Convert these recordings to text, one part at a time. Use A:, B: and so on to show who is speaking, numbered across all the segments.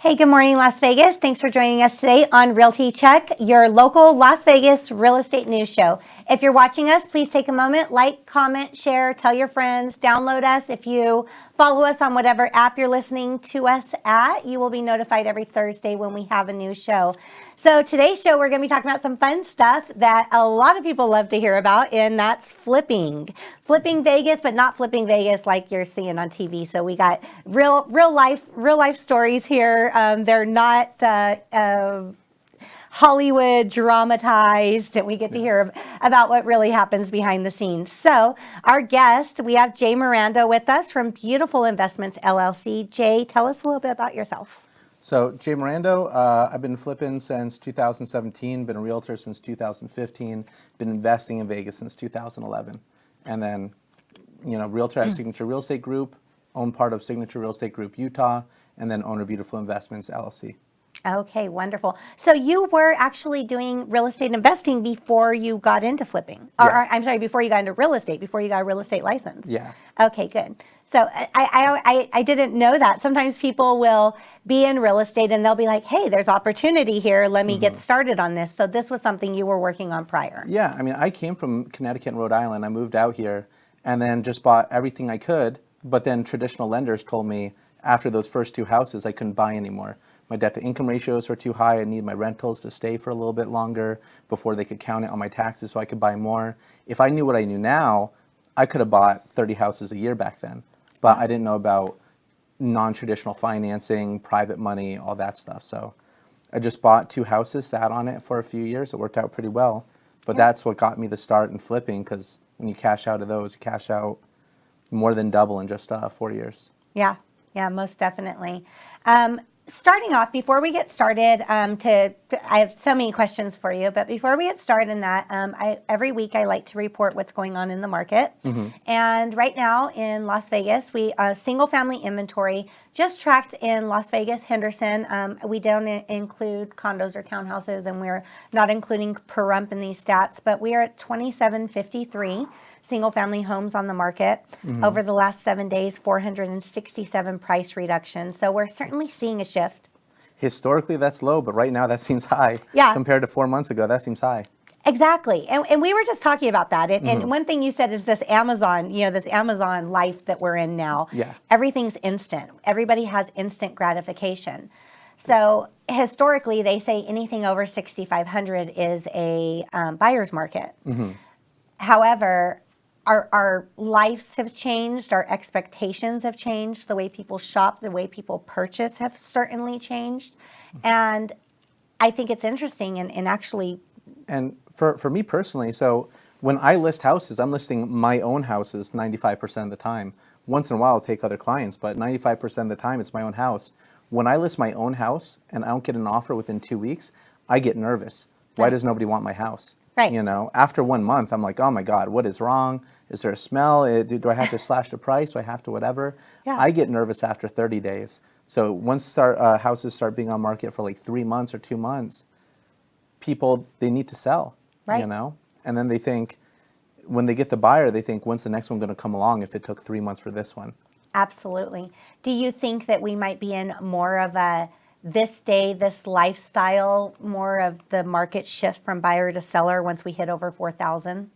A: Hey, good morning, Las Vegas. Thanks for joining us today on Realty Check, your local Las Vegas real estate news show. If you're watching us, please take a moment, like, comment, share, tell your friends, download us. If you follow us on whatever app you're listening to us at, you will be notified every Thursday when we have a new show. So today's show, we're going to be talking about some fun stuff that a lot of people love to hear about, and that's flipping. Flipping Vegas, but not flipping Vegas like you're seeing on TV. So we got real life stories here. They're not Hollywood dramatized, and we get to hear about what really happens behind the scenes. So our guest, we have Jay Mirando with us from Beautiful Investments LLC. Jay, tell us a little bit about yourself.
B: So Jay Mirando, I've been flipping since 2017, been a realtor since 2015, been investing in Vegas since 2011. And then, realtor at Signature Real Estate Group, own part of Signature Real Estate Group Utah, and then owner Beautiful Investments LLC.
A: Okay, wonderful. So you were actually doing real estate investing before you got into flipping. Or,
B: Yeah.
A: I'm sorry, before you got into real estate, before you got a real estate license.
B: Yeah.
A: Okay, good. So I didn't know that. Sometimes people will be in real estate and they'll be like, hey, there's opportunity here. Let me get started on this. So this was something you were working on prior.
B: Yeah, I came from Connecticut and Rhode Island. I moved out here and then just bought everything I could. But then traditional lenders told me after those first two houses, I couldn't buy anymore. My debt to income ratios were too high. I need my rentals to stay for a little bit longer before they could count it on my taxes so I could buy more. If I knew what I knew now, I could have bought 30 houses a year back then. But I didn't know about non-traditional financing, private money, all that stuff. So I just bought two houses, sat on it for a few years. It worked out pretty well. But that's what got me the start in flipping, because when you cash out of those, you cash out more than double in just 4 years.
A: Yeah, most definitely. Starting off, before we get started, I have so many questions for you, but before we get started in that, every week I like to report what's going on in the market. And right now in Las Vegas, we single family inventory just tracked in Las Vegas, Henderson. We don't include condos or townhouses, and we're not including Pahrump in these stats, but we are at 2753. Single family homes on the market. Over the last 7 days, 467 price reductions. So we're certainly seeing a shift.
B: Historically, that's low, but right now that seems high.
A: Yeah.
B: Compared to 4 months ago, that seems high.
A: Exactly. And we were just talking about that. And one thing you said is this Amazon, this Amazon life that we're in now.
B: Yeah.
A: Everything's instant. Everybody has instant gratification. So historically, they say anything over 6,500 is a buyer's market. However, our lives have changed, our expectations have changed, the way people shop, the way people purchase have certainly changed. And I think it's interesting and actually...
B: And for me personally, so when I list houses, I'm listing my own houses 95% of the time. Once in a while I'll take other clients, but 95% of the time it's my own house. When I list my own house and I don't get an offer within 2 weeks, I get nervous. Why does nobody want my house?
A: Right.
B: After 1 month, I'm like, oh my God, what is wrong? Is there a smell? Do I have to slash the price? Do I have to whatever?
A: Yeah.
B: I get nervous after 30 days. So once houses start being on market for like 3 months or 2 months, people, they need to sell,
A: Right.
B: And then they think, when they get the buyer, they think, when's the next one going to come along if it took 3 months for this one?
A: Absolutely. Do you think that we might be in more of a this day, this lifestyle, more of the market shift from buyer to seller once we hit over 4,000?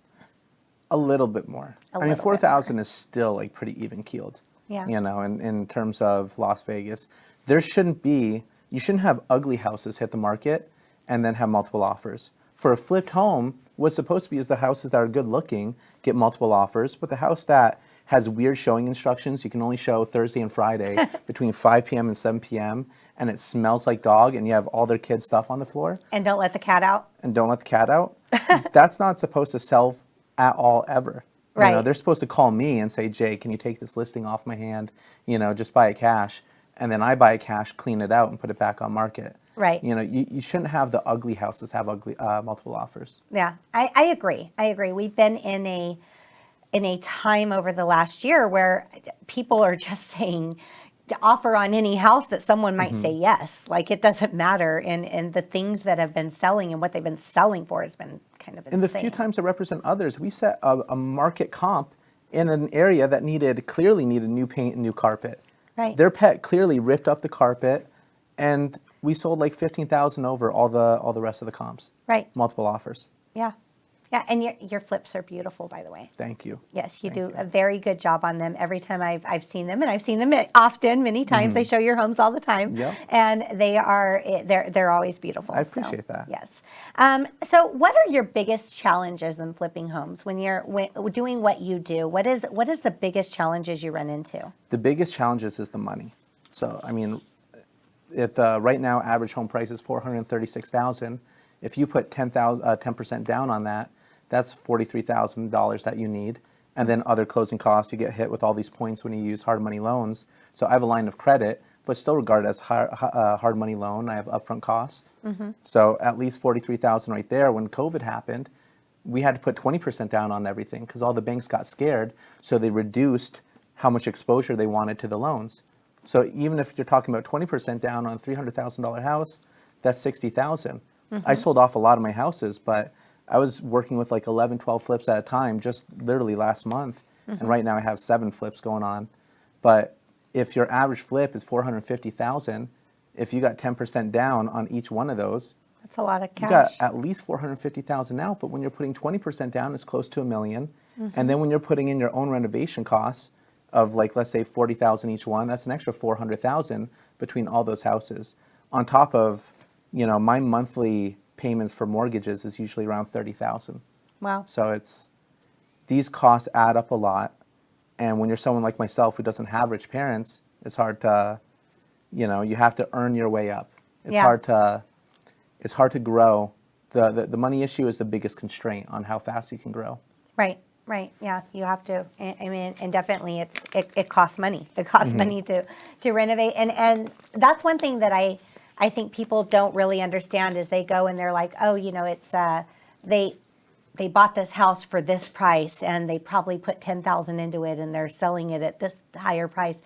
B: A little bit more. 4,000 is still like pretty even keeled.
A: Yeah.
B: In terms of Las Vegas. You shouldn't have ugly houses hit the market and then have multiple offers. For a flipped home, what's supposed to be is the houses that are good looking get multiple offers, but the house that has weird showing instructions, you can only show Thursday and Friday between 5 p.m. and 7 p.m., and it smells like dog, and you have all their kids' stuff on the floor.
A: And don't let the cat out.
B: That's not supposed to sell at all ever.
A: Right.
B: They're supposed to call me and say, Jay, can you take this listing off my hand? Just buy it cash. And then I buy it cash, clean it out, and put it back on market.
A: Right.
B: You shouldn't have the ugly houses have ugly multiple offers.
A: Yeah, I agree. We've been in a time over the last year where people are just saying to offer on any house that someone might say yes. Like, it doesn't matter. And the things that have been selling and what they've been selling for has been kind of insane.
B: And the few times I represent others, we set a market comp in an area that clearly needed new paint and new carpet.
A: Right.
B: Their pet clearly ripped up the carpet, And we sold like 15,000 over all the rest of the comps.
A: Right.
B: Multiple offers.
A: Yeah. Yeah, and your flips are beautiful, by the way.
B: Thank you.
A: Yes, you
B: Thank
A: do
B: you.
A: a very good job on them. Every time I've seen them, and I've seen them often, many times. I show your homes all the time,
B: Yep.
A: and they're always beautiful.
B: I appreciate that.
A: Yes. So, what are your biggest challenges in flipping homes when you're doing what you do? What is the biggest challenges you run into?
B: The biggest challenges is the money. So, I mean, right now, average home price is $436,000. If you put 10% down on that, that's $43,000 that you need. And then other closing costs, you get hit with all these points when you use hard money loans. So I have a line of credit, but still regarded as hard money loan. I have upfront costs. So at least $43,000 right there. When COVID happened, we had to put 20% down on everything because all the banks got scared. So they reduced how much exposure they wanted to the loans. So even if you're talking about 20% down on a $300,000 house, that's $60,000. I sold off a lot of my houses, but I was working with like 11, 12 flips at a time just literally last month. And right now I have 7 flips going on. But if your average flip is $450,000, if you got 10% down on each one of those,
A: That's a lot of cash.
B: you got at least $450,000 out. But when you're putting 20% down, it's close to $1 million. And then when you're putting in your own renovation costs of like, let's say $40,000 each one, that's an extra $400,000 between all those houses. On top of, my monthly payments for mortgages is usually around $30,000.
A: Wow.
B: So these costs add up a lot. And when you're someone like myself who doesn't have rich parents, it's hard to, you have to earn your way up. It's hard to grow. The money issue is the biggest constraint on how fast you can grow.
A: Right. Right. Yeah, you have to. I mean, and definitely, it costs money. It costs money to renovate, and that's one thing that I think people don't really understand is they go and they're like, oh, it's they bought this house for this price and they probably put 10,000 into it and they're selling it at this higher price.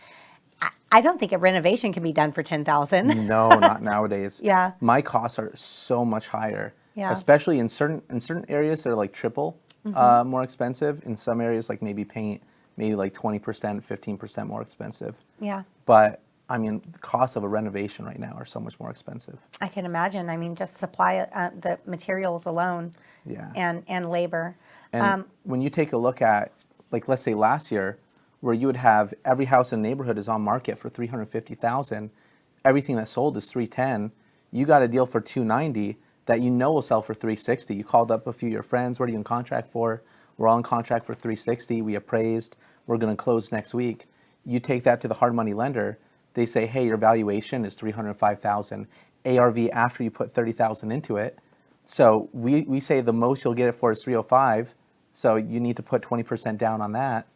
A: I don't think a renovation can be done for 10,000.
B: No, not nowadays.
A: Yeah.
B: My costs are so much higher,
A: Yeah.
B: especially in certain areas that are like triple more expensive. In some areas, like maybe paint, maybe like 20%, 15% more expensive.
A: Yeah.
B: But I mean, the cost of a renovation right now are so much more expensive.
A: I can imagine. I mean, just supply the materials alone.
B: Yeah.
A: And labor.
B: And when you take a look at, like, let's say last year, where you would have every house in the neighborhood is on market for $350,000, everything that sold is $310. You got a deal for $290 that will sell for $360. You called up a few of your friends. What are you in contract for? We're all in contract for $360. We appraised. We're going to close next week. You take that to the hard money lender. They say, hey, your valuation is $305,000. ARV after you put $30,000 into it. So we say the most you'll get it for is $305. So you need to put 20% down on that.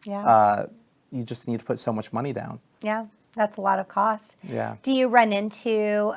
A: Yeah.
B: You just need to put so much money down.
A: Yeah. That's a lot of cost.
B: Yeah.
A: Do you run into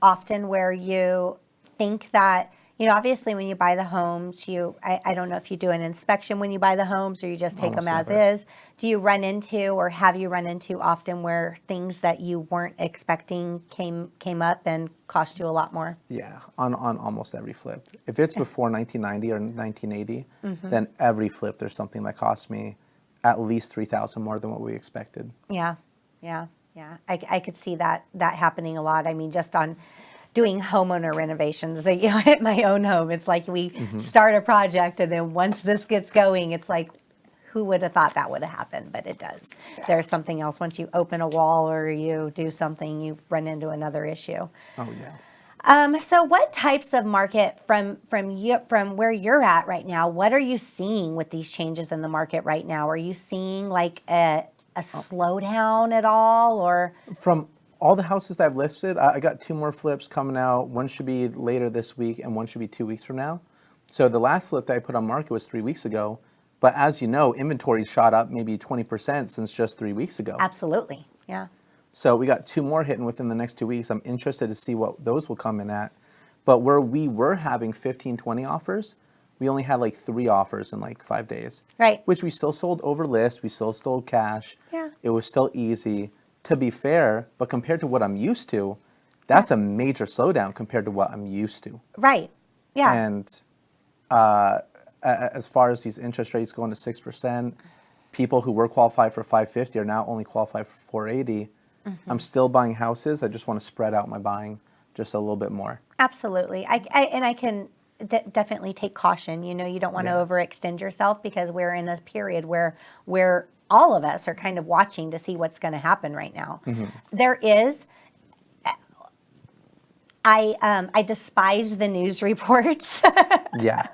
A: often where you think that, obviously when you buy the homes, I don't know if you do an inspection when you buy the homes or you just take
B: Almost
A: them as
B: never.
A: is. Do you run into or have you run into often where things that you weren't expecting came up and cost you a lot more?
B: Yeah, on almost every flip. If it's before 1990 or 1980, then every flip there's something that costs me at least $3,000 more than what we expected.
A: Yeah. I could see that happening a lot. I mean, just on doing homeowner renovations, at my own home, it's like we start a project and then once this gets going, it's like, who would have thought that would have happened? But it does. Yeah. There's something else. Once you open a wall or you do something, you run into another issue.
B: Oh yeah.
A: So what types of market from where you're at right now, what are you seeing with these changes in the market right now? Are you seeing like a slowdown at all, or?
B: From all the houses that I've listed, I got 2 more flips coming out. One should be later this week and one should be 2 weeks from now. So the last flip that I put on market was 3 weeks ago. But as you know, inventory shot up maybe 20% since just 3 weeks ago.
A: Absolutely, yeah.
B: So we got 2 more hitting within the next 2 weeks. I'm interested to see what those will come in at. But where we were having 15, 20 offers, we only had like 3 offers in like 5 days.
A: Right.
B: Which we still sold over list. We still sold cash.
A: Yeah.
B: It was still easy. To be fair, but compared to what I'm used to, that's a major slowdown compared to what I'm used to.
A: Right, yeah.
B: And as far as these interest rates going to 6%, people who were qualified for 550 are now only qualified for 480. I'm still buying houses. I just want to spread out my buying just a little bit more.
A: Absolutely. I can definitely take caution. You know, you don't want to overextend yourself because we're in a period where all of us are kind of watching to see what's going to happen right now. There is, I despise the news reports.
B: Yeah.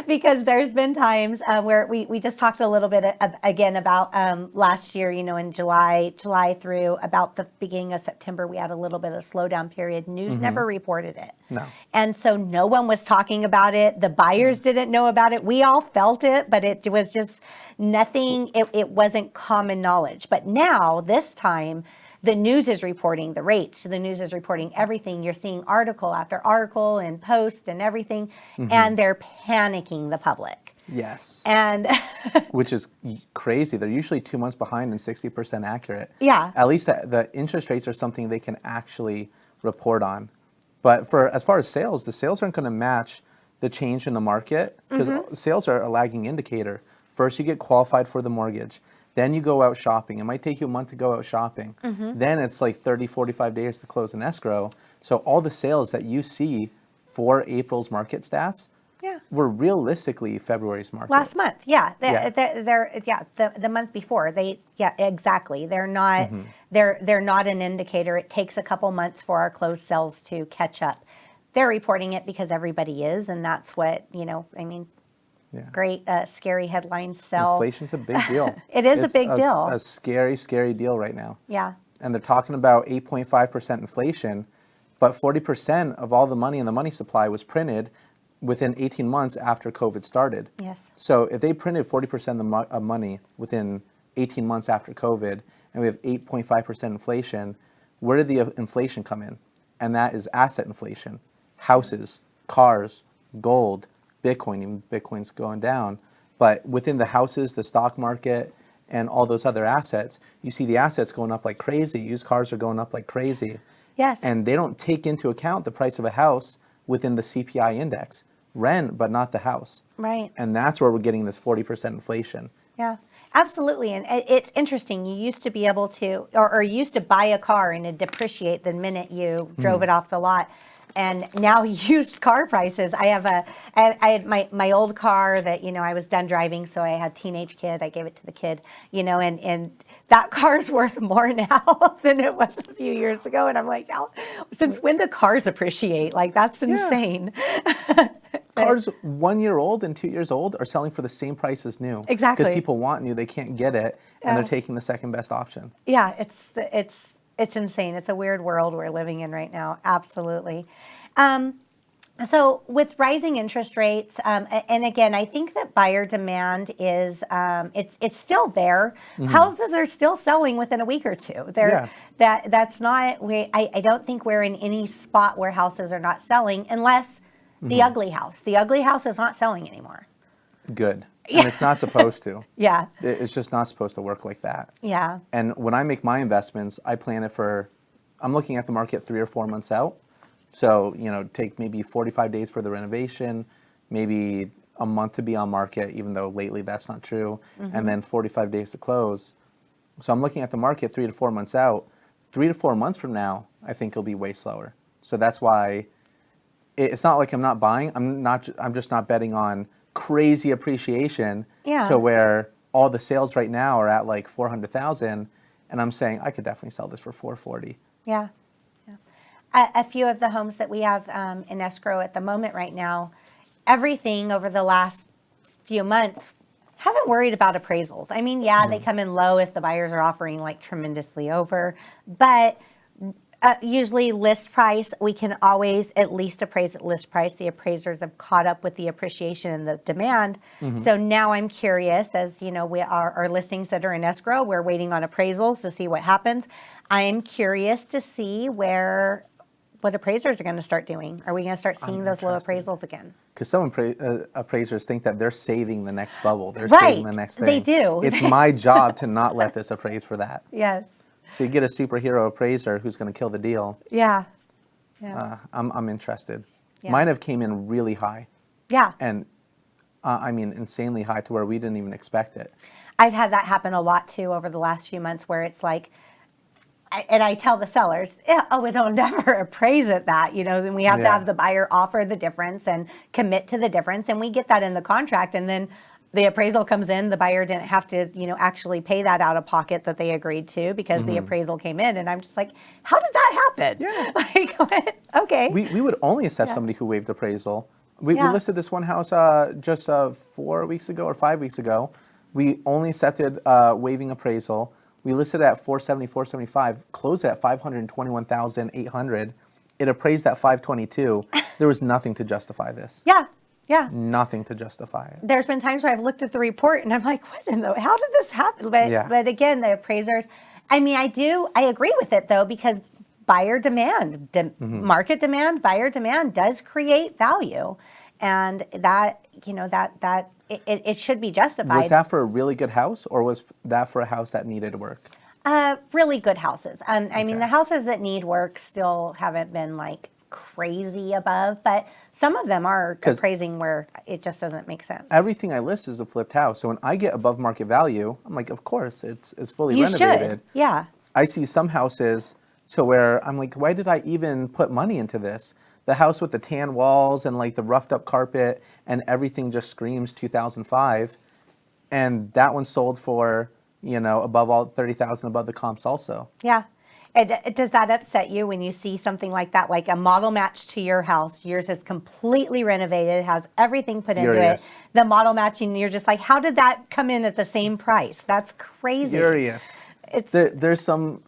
A: Because there's been times where we just talked a little bit again about last year, you know, in July through about the beginning of September, we had a little bit of slowdown period. News never reported it.
B: No.
A: And so no one was talking about it. The buyers didn't know about it. We all felt it, but it was just nothing. It wasn't common knowledge. But now, this time, the news is reporting the rates. The news is reporting everything. You're seeing article after article and post and everything, and they're panicking the public.
B: Yes.
A: And
B: which is crazy. They're usually 2 months behind and 60% accurate.
A: Yeah.
B: At least the interest rates are something they can actually report on. But as far as sales, the sales aren't going to match the change in the market because sales are a lagging indicator. First, you get qualified for the mortgage. Then you go out shopping. It might take you a month to go out shopping. Then it's like 30, 45 days to close an escrow. So all the sales that you see for April's market stats were realistically February's market.
A: Last month, the month before, exactly. They're not they're not an indicator. It takes a couple months for our closed sales to catch up. They're reporting it because everybody is, and that's what, you know, I mean, great, scary headlines sell.
B: Inflation's a big deal.
A: It's a big deal.
B: It's a scary, scary deal right now.
A: Yeah.
B: And they're talking about 8.5% inflation, but 40% of all the money in the money supply was printed within 18 months after COVID started.
A: Yes.
B: So if they printed 40% of money within 18 months after COVID, and we have 8.5% inflation, where did the inflation come in? And that is asset inflation. Houses, cars, gold, Bitcoin. Even Bitcoin's going down. But within the houses, the stock market, and all those other assets, you see the assets going up like crazy. Used cars are going up like crazy.
A: Yes.
B: And they don't take into account the price of a house within the CPI index. Rent, but not the house.
A: Right.
B: And that's where we're getting this 40% inflation.
A: Yeah, absolutely. And it's interesting. You used to be able to, or used to buy a car and it'd depreciate the minute you drove it off the lot. And now used car prices. I had my old car that, you know, I was done driving, so I had a teenage kid. I gave it to the kid, you know, and that car's worth more now than it was a few years ago. And I'm like, since when do cars appreciate? Like, that's insane.
B: Cars 1 year old and 2 years old are selling for the same price as new.
A: Exactly.
B: Because people want new, they can't get it, and they're taking the second best option.
A: Yeah, it's insane. It's a weird world we're living in right now. Absolutely. So with rising interest rates, and again, I think that buyer demand is it's still there. Houses are still selling within a week or two. That's not. I don't think we're in any spot where houses are not selling unless the ugly house. The ugly house is not selling anymore.
B: Good. And it's not supposed to.
A: Yeah.
B: It's just not supposed to work like that.
A: Yeah.
B: And when I make my investments, I plan it I'm looking at the market 3 or 4 months out. So, you know, take maybe 45 days for the renovation, maybe a month to be on market, even though lately that's not true, and then 45 days to close. So I'm looking at the market 3 to 4 months out. 3 to 4 months from now, I think it'll be way slower. So that's why it's not like I'm not buying. I'm just not betting on crazy appreciation to where all the sales right now are at like 400,000, and I'm saying I could definitely sell this for 440.
A: Yeah. A few of the homes that we have in escrow at the moment right now, everything over the last few months, haven't worried about appraisals. I mean, they come in low if the buyers are offering like tremendously over, but usually list price, we can always at least appraise at list price. The appraisers have caught up with the appreciation and the demand. So now I'm curious, as you know, we are our listings that are in escrow, we're waiting on appraisals to see what happens. I am curious to see what appraisers are going to start doing. Are we going to start seeing those low appraisals again?
B: Because some appraisers think that they're saving the next bubble. They're
A: Right.
B: saving the next thing.
A: They do.
B: It's my job to not let this appraise for that.
A: Yes.
B: So you get a superhero appraiser who's going to kill the deal.
A: Yeah.
B: I'm interested.
A: Yeah.
B: Mine have came in really high.
A: Yeah.
B: And I mean, insanely high to where we didn't even expect it.
A: I've had that happen a lot too over the last few months where it's like, and I tell the sellers, yeah, oh, it'll never appraise at that. Then we have to
B: Yeah.
A: have the buyer offer the difference and commit to the difference. And we get that in the contract. And then the appraisal comes in, the buyer didn't have to, actually pay that out of pocket that they agreed to because the appraisal came in. And I'm just like, how did that happen?
B: Yeah.
A: Like, what? Okay.
B: We would only accept somebody who waived appraisal. We
A: Yeah.
B: listed this one house just 4 weeks ago or 5 weeks ago. We only accepted waiving appraisal. We listed it at 470, 475, closed it at 521,800. It appraised at 522. There was nothing to justify this.
A: Yeah. Yeah.
B: Nothing to justify it.
A: There's been times where I've looked at the report and I'm like, how did this happen? But again, the appraisers, I agree with it though, because buyer demand, market demand, buyer demand does create value. And that, it should be justified.
B: Was that for a really good house, or was that for a house that needed work?
A: Really good houses. I mean, the houses that need work still haven't been like crazy above, but some of them are appraising where it just doesn't make sense.
B: Everything I list is a flipped house. So when I get above market value, I'm like, of course, it's fully
A: You
B: renovated.
A: should, yeah.
B: I see some houses to where I'm like, why did I even put money into this? The house with the tan walls and like the roughed up carpet and everything just screams 2005. And that one sold for, above all 30,000 above the comps also.
A: Yeah. Does that upset you when you see something like that, like a model match to your house? Yours is completely renovated, has everything put into it. The model matching, you're just like, how did that come in at the same price? That's crazy.
B: Furious. There's some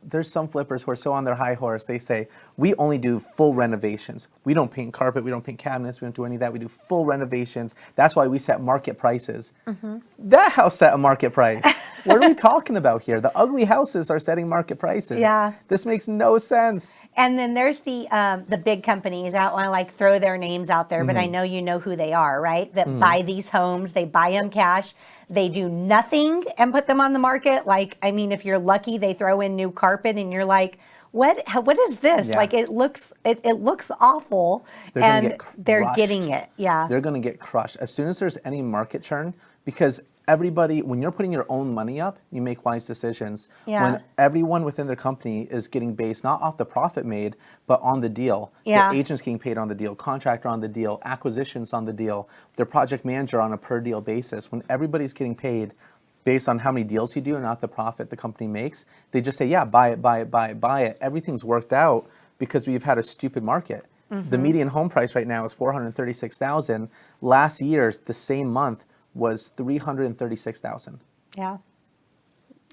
B: flippers who are so on their high horse. They say, we only do full renovations. We don't paint carpet. We don't paint cabinets. We don't do any of that. We do full renovations. That's why we set market prices. That house set a market price. What are we talking about here? The ugly houses are setting market prices.
A: Yeah.
B: This makes no sense.
A: And then there's the big companies. I don't want to like throw their names out there, but I know you know who they are, right? That buy these homes. They buy them cash. They do nothing and put them on the market. Like, I mean, if you're lucky, they throw in new carpet and you're like, what is this?
B: Yeah.
A: Like, it looks awful. They're getting it. Yeah.
B: They're going to get crushed. As soon as there's any market churn, because everybody, when you're putting your own money up, you make wise decisions.
A: Yeah.
B: When everyone within their company is getting based not off the profit made, but on the deal.
A: Yeah.
B: The agent's getting paid on the deal, contractor on the deal, acquisitions on the deal, their project manager on a per deal basis. When everybody's getting paid based on how many deals you do and not the profit the company makes, they just say, yeah, buy it, buy it, buy it, buy it. Everything's worked out because we've had a stupid market. The median home price right now is $436,000. Last year's, the same month, was $336,000.
A: Yeah.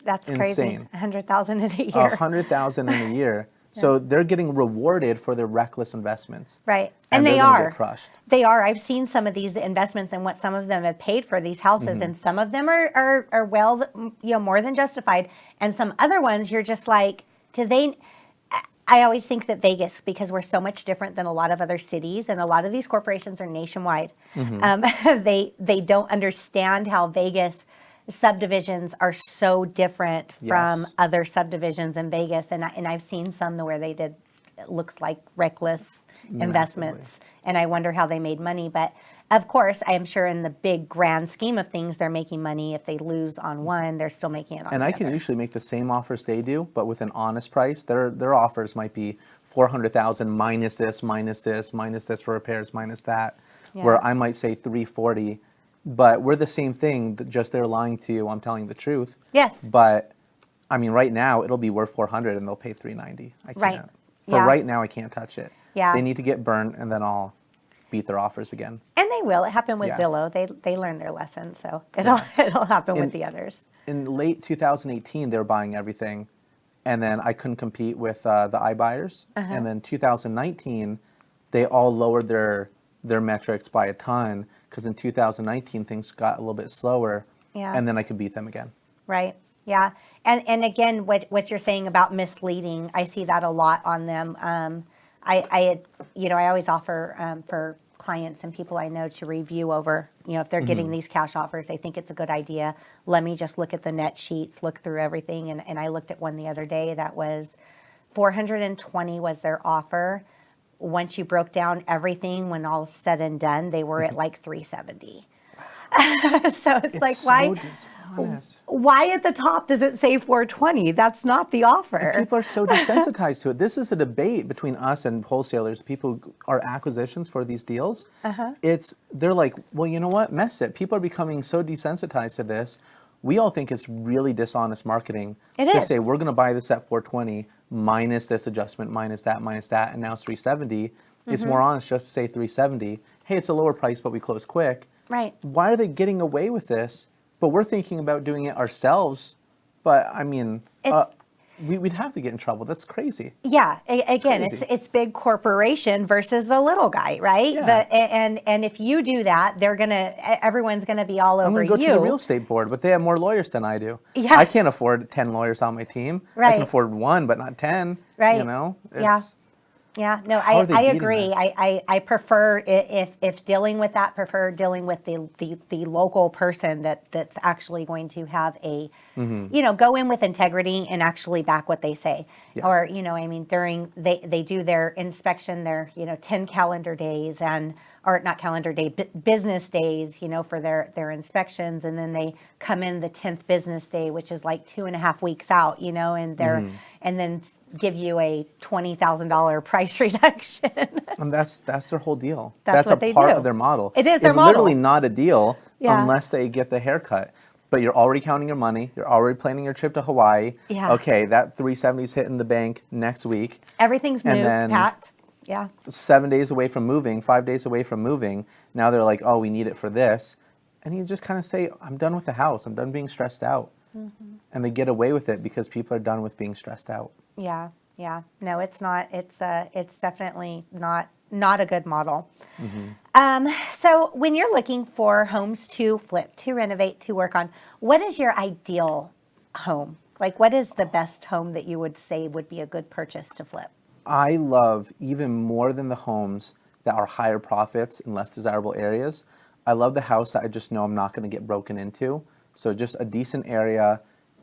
A: That's
B: Insane.
A: crazy. 100,000 in a year.
B: 100,000 in a year. Yeah. So they're getting rewarded for their reckless investments.
A: Right.
B: And
A: they
B: they're gonna
A: are.
B: Get crushed.
A: They are. I've seen some of these investments and what some of them have paid for these houses, and some of them are well, more than justified. And some other ones, you're just like, I always think that Vegas, because we're so much different than a lot of other cities, and a lot of these corporations are nationwide. They don't understand how Vegas subdivisions are so different from other subdivisions in Vegas. And I've seen some where they did, it looks like reckless investments. And I wonder how they made money. But of course, I am sure in the big grand scheme of things, they're making money. If they lose on one, they're still making it on the
B: other. And I can usually make the same offers they do, but with an honest price. Their offers might be $400,000 minus this, minus this, minus this for repairs, minus that. Yeah. Where I might say $340,000, but we're the same thing. Just they're lying to you. I'm telling the truth.
A: Yes.
B: But I mean, right now it'll be worth $400,000 and they'll pay $390,000. I can't.
A: Right.
B: For right now, I can't touch it.
A: Yeah.
B: They need to get burnt, and then I'll beat their offers again.
A: And they will. It happened with Zillow. They learned their lesson, so it'll happen with the others.
B: In late 2018, they were buying everything, and then I couldn't compete with the iBuyers. And then 2019, they all lowered their metrics by a ton, because in 2019 things got a little bit slower. Yeah. And then I could beat them again.
A: Right. Yeah. And again, what you're saying about misleading, I see that a lot on them. I always offer for clients and people I know to review over, if they're getting these cash offers, they think it's a good idea. Let me just look at the net sheets, look through everything. And I looked at one the other day that was $420 was their offer. Once you broke down everything, when all said and done, they were at like $370. So it's like,
B: so dishonest.
A: why at the top does it say 420? That's not the offer.
B: People are so desensitized to it. This is a debate between us and wholesalers, people who are acquisitions for these deals. They're like, well, you know what? Mess it. People are becoming so desensitized to this. We all think it's really dishonest marketing to say we're going to buy this at 420 minus this adjustment, minus that, and now it's 370. It's more honest just to say 370. Hey, it's a lower price, but we close quick.
A: Right.
B: Why are they getting away with this? But we're thinking about doing it ourselves. But I mean, we'd have to get in trouble. That's crazy.
A: Yeah. Again,
B: Crazy.
A: it's big corporation versus the little guy, right?
B: Yeah.
A: And if you do that, everyone's gonna be all
B: I'm
A: over
B: going to go
A: you.
B: to the real estate board, but they have more lawyers than I do.
A: Yeah.
B: I can't afford 10 lawyers on my team. I
A: Right.
B: can afford one, but not 10.
A: Right.
B: You know?
A: Yeah. Yeah, no,
B: How are they
A: I
B: beating
A: agree.
B: this?
A: I prefer if dealing with that, prefer dealing with the local person that's actually going to have a, go in with integrity and actually back what they say.
B: Yeah.
A: Or, I mean, during they do their inspection, their 10 calendar days or not calendar day, business days, for their inspections, and then they come in the 10th business day, which is like 2.5 weeks out, and they're and then give you a $20,000 price reduction.
B: And that's their whole deal.
A: That's what they
B: a part
A: do.
B: of their model.
A: It is their
B: It's
A: model.
B: literally not a deal
A: Yeah.
B: unless they get the haircut. But you're already counting your money. You're already planning your trip to Hawaii.
A: Yeah.
B: Okay, that 370 is hitting the bank next week.
A: Everything's
B: And
A: moved,
B: then-
A: packed. Yeah.
B: 7 days away from moving, 5 days away from moving. Now they're like, oh, we need it for this. And you just kind of say, I'm done with the house. I'm done being stressed out. And they get away with it because people are done with being stressed out.
A: Yeah. Yeah. No, it's not. It's definitely not a good model. So when you're looking for homes to flip, to renovate, to work on, what is your ideal home? Like, what is the best home that you would say would be a good purchase to flip?
B: I love, even more than the homes that are higher profits in less desirable areas, I love the house that I just know I'm not going to get broken into. So just a decent area,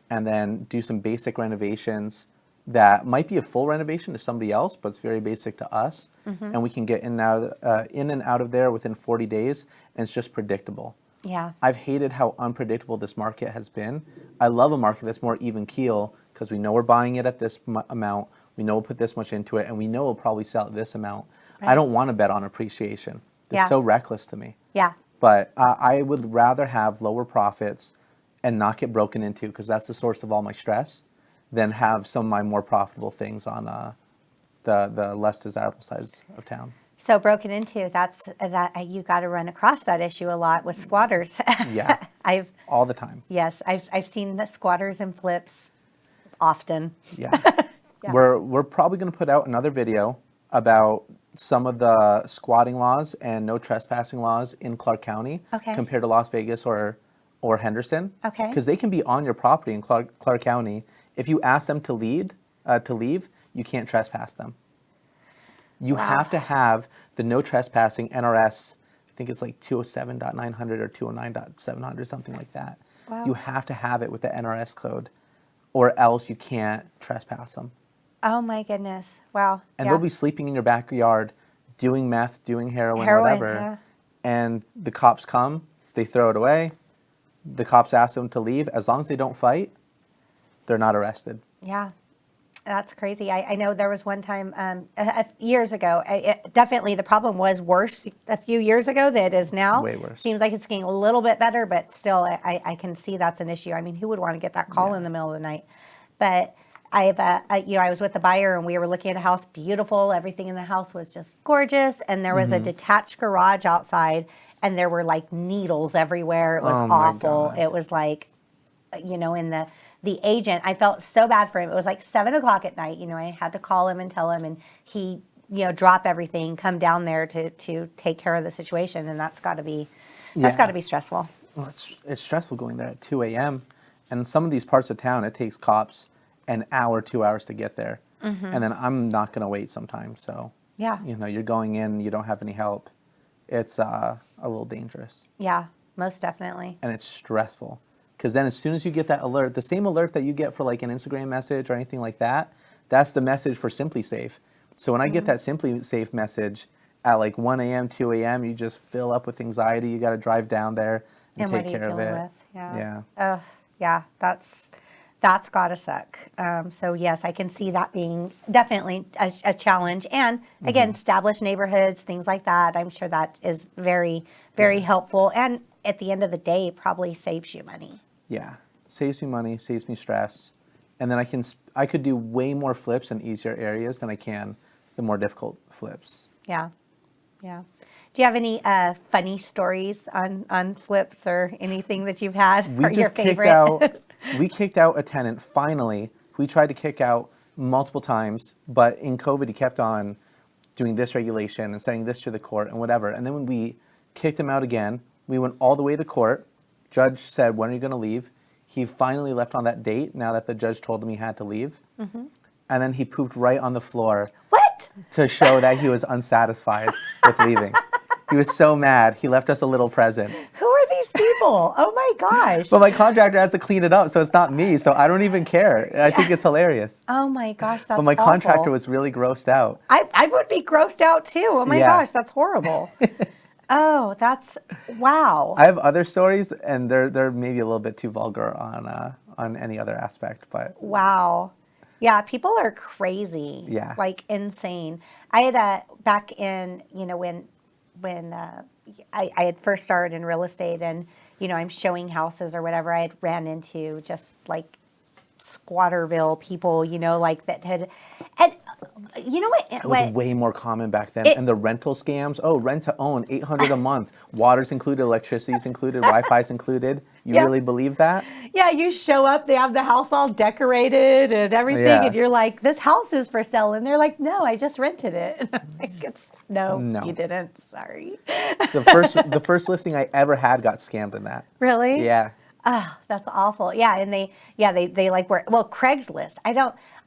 B: and then do some basic renovations that might be a full renovation to somebody else, but it's very basic to us. And we can get in and out of there within 40 days, and it's just predictable.
A: Yeah.
B: I've hated how unpredictable this market has been. I love a market that's more even keel because we know we're buying it at this amount, we know we'll put this much into it, and we know we'll probably sell at this amount.
A: Right.
B: I don't want to bet on appreciation. It's
A: Yeah.
B: so reckless to me.
A: Yeah.
B: But I would rather have lower profits and not get broken into, because that's the source of all my stress, than have some of my more profitable things on the less desirable sides of town.
A: So broken into, that you got to run across that issue a lot with squatters.
B: Yeah. All the time.
A: Yes, I've seen the squatters and flips often.
B: Yeah.
A: Yeah.
B: We're probably going to put out another video about some of the squatting laws and no trespassing laws in Clark County
A: Okay.
B: compared to Las Vegas or Henderson.
A: Okay.
B: Because they can be on your property in Clark County. If you ask them to leave, you can't trespass them. You have to have the no trespassing NRS. I think it's like 207.900 or 209.700, something like that.
A: Wow.
B: You have to have it with the NRS code, or else you can't trespass them.
A: Oh my goodness! Wow.
B: And
A: Yeah.
B: they'll be sleeping in your backyard, doing meth, doing heroin, whatever.
A: Yeah.
B: And the cops come, they throw it away. The cops ask them to leave. As long as they don't fight, they're not arrested.
A: Yeah, that's crazy. I know there was one time years ago. Definitely the problem was worse a few years ago than it is now.
B: Way worse.
A: Seems like it's getting a little bit better, but still, I can see that's an issue. I mean, who would want to get that call in the middle of the night? But I was with the buyer and we were looking at a house, beautiful. Everything in the house was just gorgeous, and there was a detached garage outside, and there were like needles everywhere. It was
B: Oh, my
A: awful.
B: God.
A: It was like, in the agent, I felt so bad for him. It was like 7:00 at night. I had to call him and tell him, and he, drop everything, come down there to take care of the situation, and that's got to be stressful.
B: Well, it's stressful going there at 2 a.m. And in some of these parts of town, it takes cops an hour, 2 hours to get there. And then I'm not going to wait sometimes. So,
A: Yeah.
B: you're going in, you don't have any help. It's a little dangerous.
A: Yeah, most definitely.
B: And it's stressful. Because then as soon as you get that alert, the same alert that you get for like an Instagram message or anything like that, that's the message for Simply Safe. So when I get that Simply Safe message at like 1 a.m., 2 a.m., you just fill up with anxiety. You got to drive down there.
A: And what
B: take
A: are you
B: care of
A: dealing
B: it.
A: with? Yeah.
B: Yeah.
A: Yeah, that's gotta suck. So yes, I can see that being definitely a challenge. And again, established neighborhoods, things like that. I'm sure that is very, very helpful. And at the end of the day, probably saves you money.
B: Yeah. Saves me money, saves me stress. And then I could do way more flips in easier areas than I can the more difficult flips.
A: Yeah, yeah. Do you have any funny stories on flips or anything that you've had
B: We
A: or your
B: just kicked
A: favorite?
B: out we kicked out a tenant finally. We tried to kick out multiple times, but in COVID he kept on doing this regulation and sending this to the court and whatever. And then when we kicked him out again, we went all the way to court. Judge said, "When are you going to leave?" He finally left on that date now that the judge told him he had to leave. And then he pooped right on the floor
A: What?
B: to show that he was unsatisfied with leaving. He was so mad. He left us a little present.
A: Who are these people? Oh my gosh.
B: But my contractor has to clean it up, so it's not me. So I don't even care. I think it's hilarious.
A: Oh my gosh, that's
B: But my
A: awful.
B: contractor was really grossed out.
A: I would be grossed out too. Oh my
B: Yeah.
A: gosh, that's horrible. Oh, that's wow.
B: I have other stories, and they're maybe a little bit too vulgar on any other aspect. But
A: Wow. Yeah, people are crazy.
B: Yeah.
A: Like insane. I had back in, when I had first started in real estate and, I'm showing houses or whatever, I had ran into just like Squatterville people, like that had, and you know what?
B: it was way more common back then. And the rental scams, rent to own, $800 a month. Water's included, electricity's included, Wi-Fi's included. You
A: Yeah.
B: really believe that?
A: Yeah, you show up, they have the house all decorated and everything,
B: Yeah.
A: and you're like, this house is for sale. And they're like, no, I just rented it. And I'm like, no, you didn't. Sorry.
B: The first listing I ever had got scammed in that.
A: Really?
B: Yeah.
A: Oh, that's awful. Yeah, and they like were, well, Craigslist.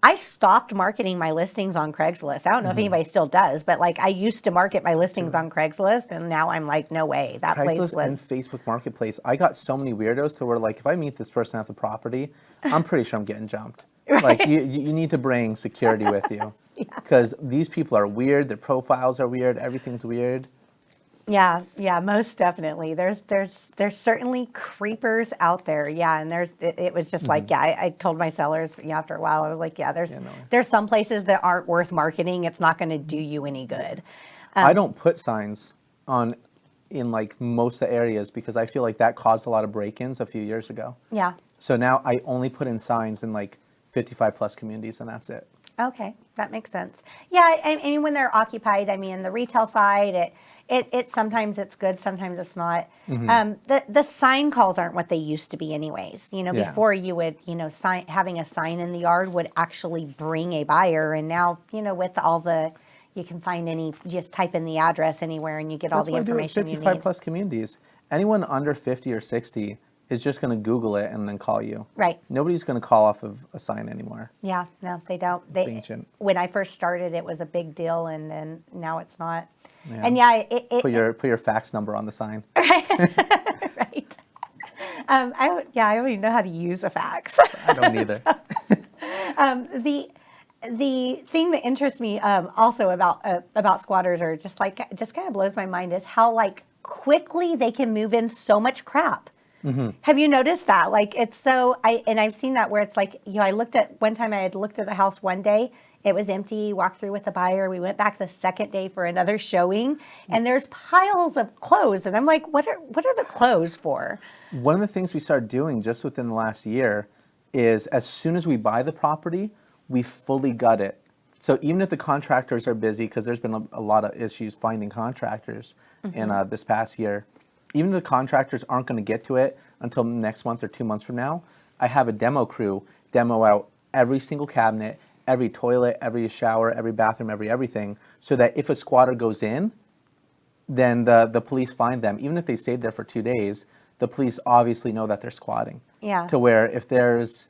A: I stopped marketing my listings on Craigslist. I don't know if anybody still does, but like I used to market my listings on Craigslist, and now I'm like, no way. That place
B: Craigslist and
A: was.
B: Facebook Marketplace. I got so many weirdos to where, like, if I meet this person at the property, I'm pretty sure I'm getting jumped. Like, you need to bring security with you. Because these people are weird. Their profiles are weird. Everything's weird.
A: Yeah, most definitely. There's certainly creepers out there. Yeah, and it was just like, I told my sellers after a while, I was like, there's some places that aren't worth marketing. It's not going to do you any good.
B: I don't put signs in like most of the areas because I feel like that caused a lot of break-ins a few years ago.
A: Yeah.
B: So now I only put in signs in like 55 plus communities and that's it.
A: Okay, that makes sense. Yeah, I mean, when they're occupied, I mean, the retail side, it sometimes it's good, sometimes it's not. The sign calls aren't what they used to be, anyways. Before you would, having a sign in the yard would actually bring a buyer, and now, with all the, you can find just type in the address anywhere, and you get all the information you need.
B: 55 plus communities. Anyone under 50 or 60 is just going to Google it and then call you.
A: Right.
B: Nobody's going to call off of a sign anymore.
A: Yeah, no, they don't.
B: It's ancient.
A: When I first started, it was a big deal, and then now it's not.
B: Yeah.
A: And
B: put your fax number on the sign.
A: Right. I don't even know how to use a fax.
B: I don't either.
A: The thing that interests me also about squatters, or just kind of blows my mind, is how like quickly they can move in so much crap. Have you noticed that? Like, it's so, I've seen that where it's like, I looked at, one time I had looked at a house one day, it was empty, walked through with the buyer, we went back the second day for another showing, and there's piles of clothes, and I'm like, what are the clothes for?
B: One of the things we started doing just within the last year is as soon as we buy the property, we fully gut it. So even if the contractors are busy, because there's been a lot of issues finding contractors in this past year, even the contractors aren't going to get to it until next month or 2 months from now. I have a demo crew demo out every single cabinet, every toilet, every shower, every bathroom, everything, so that if a squatter goes in, then the police find them. Even if they stayed there for 2 days, the police obviously know that they're squatting.
A: Yeah.
B: To where if there's,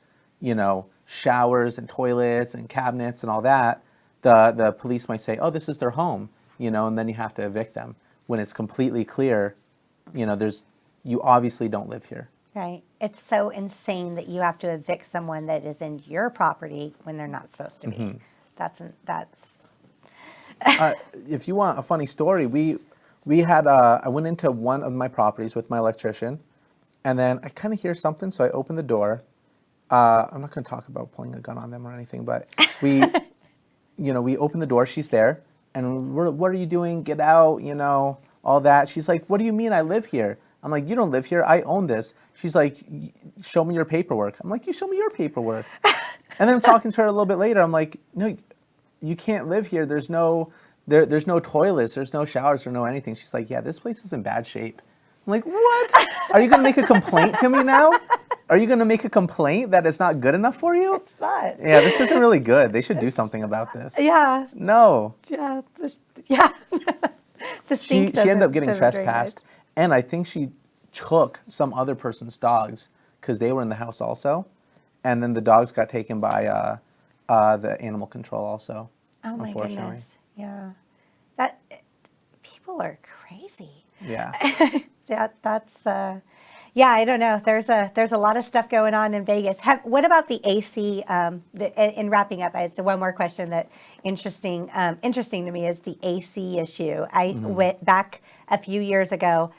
B: showers and toilets and cabinets and all that, the police might say, oh, this is their home, and then you have to evict them. When it's completely clear, you obviously don't live here.
A: Right. It's so insane that you have to evict someone that is in your property when they're not supposed to be. That's.
B: If you want a funny story, we had I went into one of my properties with my electrician, And then I kind of hear something, so I open the door. I'm not going to talk about pulling a gun on them or anything, but we, we open the door. She's there, and what are you doing? Get out, all that. She's like, what do you mean I live here? I'm like, you don't live here. I own this. She's like, show me your paperwork. I'm like, you show me your paperwork. And then I'm talking to her a little bit later. I'm like, no, you can't live here. There's no toilets. There's no showers or no anything. She's like, yeah, this place is in bad shape. I'm like, what? Are you going to make a complaint to me now? Are you going to make a complaint that it's not good enough for you?
A: It's not.
B: Yeah, this isn't really good. They should do something about this.
A: Yeah.
B: No.
A: Yeah. Yeah.
B: She ended up getting trespassed, and I think she took some other person's dogs because they were in the house also, and then the dogs got taken by the animal control also.
A: Oh my
B: unfortunately.
A: goodness. Yeah. People are crazy.
B: Yeah.
A: Yeah, I don't know. There's a lot of stuff going on in Vegas. What about the AC? In wrapping up, I had one more question that interesting to me is the AC issue. I went back a few years ago.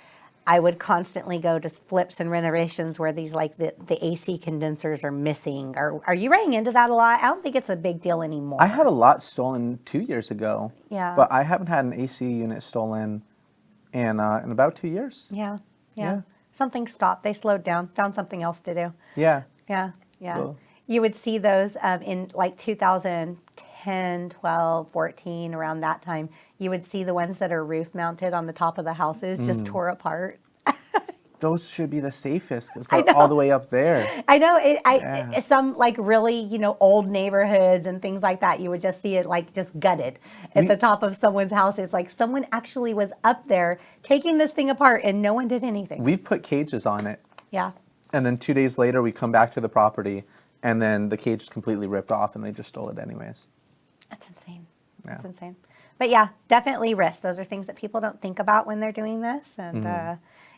A: I would constantly go to flips and renovations where these the AC condensers are missing. Are you running into that a lot? I don't think it's a big deal anymore.
B: I had a lot stolen 2 years ago.
A: Yeah.
B: But I haven't had an AC unit stolen in about 2 years.
A: Yeah. Something stopped. They slowed down, found something else to do.
B: Yeah.
A: Yeah.
B: Cool.
A: You would see those in like 2010, 12, 14, around that time. You would see the ones that are roof mounted on the top of the houses just tore apart.
B: Those should be the safest because they're all the way up there.
A: I know. Some like really, old neighborhoods and things like that, you would just see it like just gutted at the top of someone's house. It's like someone actually was up there taking this thing apart and no one did anything.
B: We've put cages on it.
A: Yeah.
B: And then 2 days later, we come back to the property, and then the cage is completely ripped off, and they just stole it anyways.
A: That's insane.
B: Yeah.
A: That's insane. But yeah, definitely risk. Those are things that people don't think about when they're doing this,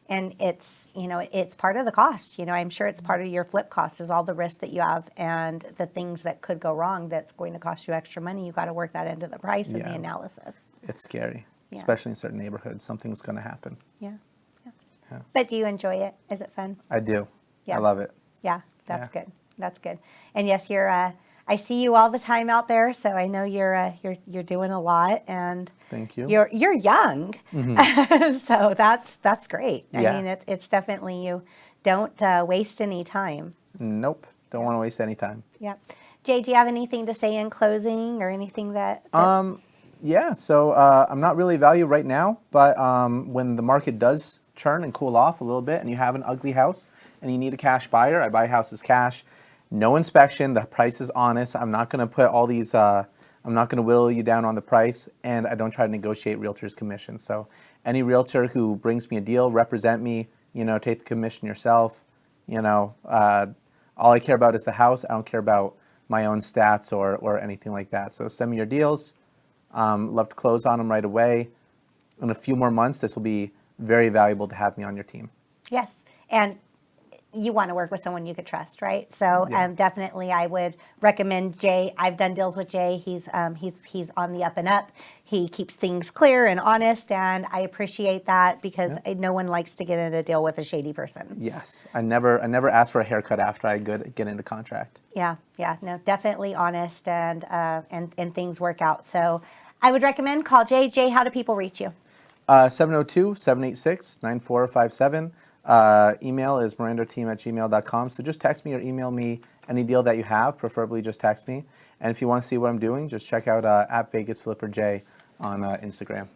A: and it's it's part of the cost. I'm sure it's part of your flip cost is all the risk that you have and the things that could go wrong. That's going to cost you extra money. You got to work that into the price and the analysis.
B: It's scary, especially in certain neighborhoods. Something's going to happen.
A: Yeah. But do you enjoy it? Is it fun?
B: I do.
A: Yeah.
B: I love it.
A: Yeah, that's good. That's good. And yes, you're. I see you all the time out there, so I know you're doing a lot. And
B: thank you.
A: You're young, so that's great.
B: Yeah.
A: I mean, it's definitely you. Don't waste any time.
B: Nope. Don't want to waste any time.
A: Yeah. Jay, do you have anything to say in closing or anything that
B: Yeah. So I'm not really value right now, but when the market does churn and cool off a little bit, and you have an ugly house and you need a cash buyer, I buy houses cash. No inspection, the price is honest. I'm not going to put all these, I'm not going to whittle you down on the price, and I don't try to negotiate realtors' commission. So any realtor who brings me a deal, represent me, take the commission yourself. All I care about is the house. I don't care about my own stats or anything like that. So send me your deals. Love to close on them right away. In a few more months, this will be very valuable to have me on your team.
A: Yes, and you want to work with someone you could trust, right? So definitely, I would recommend Jay. I've done deals with Jay. He's on the up and up. He keeps things clear and honest, and I appreciate that because no one likes to get in a deal with a shady person.
B: Yes, I never ask for a haircut after I get into contract.
A: Yeah, no, definitely honest and things work out. So I would recommend call Jay. Jay, how do people reach you?
B: 702-786-9457. Email is MirandoTeam@gmail.com. So just text me or email me any deal that you have, preferably just text me. And if you want to see what I'm doing, just check out @VegasFlipperJ on Instagram.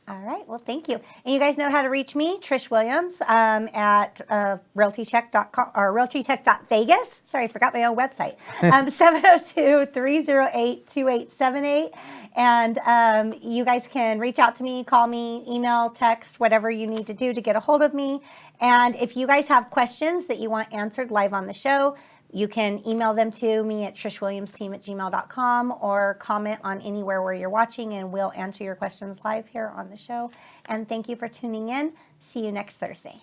A: All right. Well, thank you. And you guys know how to reach me, Trish Williams, at realtycheck.com or realtycheck.vegas. Sorry, I forgot my own website. 702-308-2878. And you guys can reach out to me, call me, email, text, whatever you need to do to get a hold of me. And if you guys have questions that you want answered live on the show, you can email them to me at trishwilliamsteam@gmail.com or comment on anywhere where you're watching, and we'll answer your questions live here on the show. And thank you for tuning in. See you next Thursday.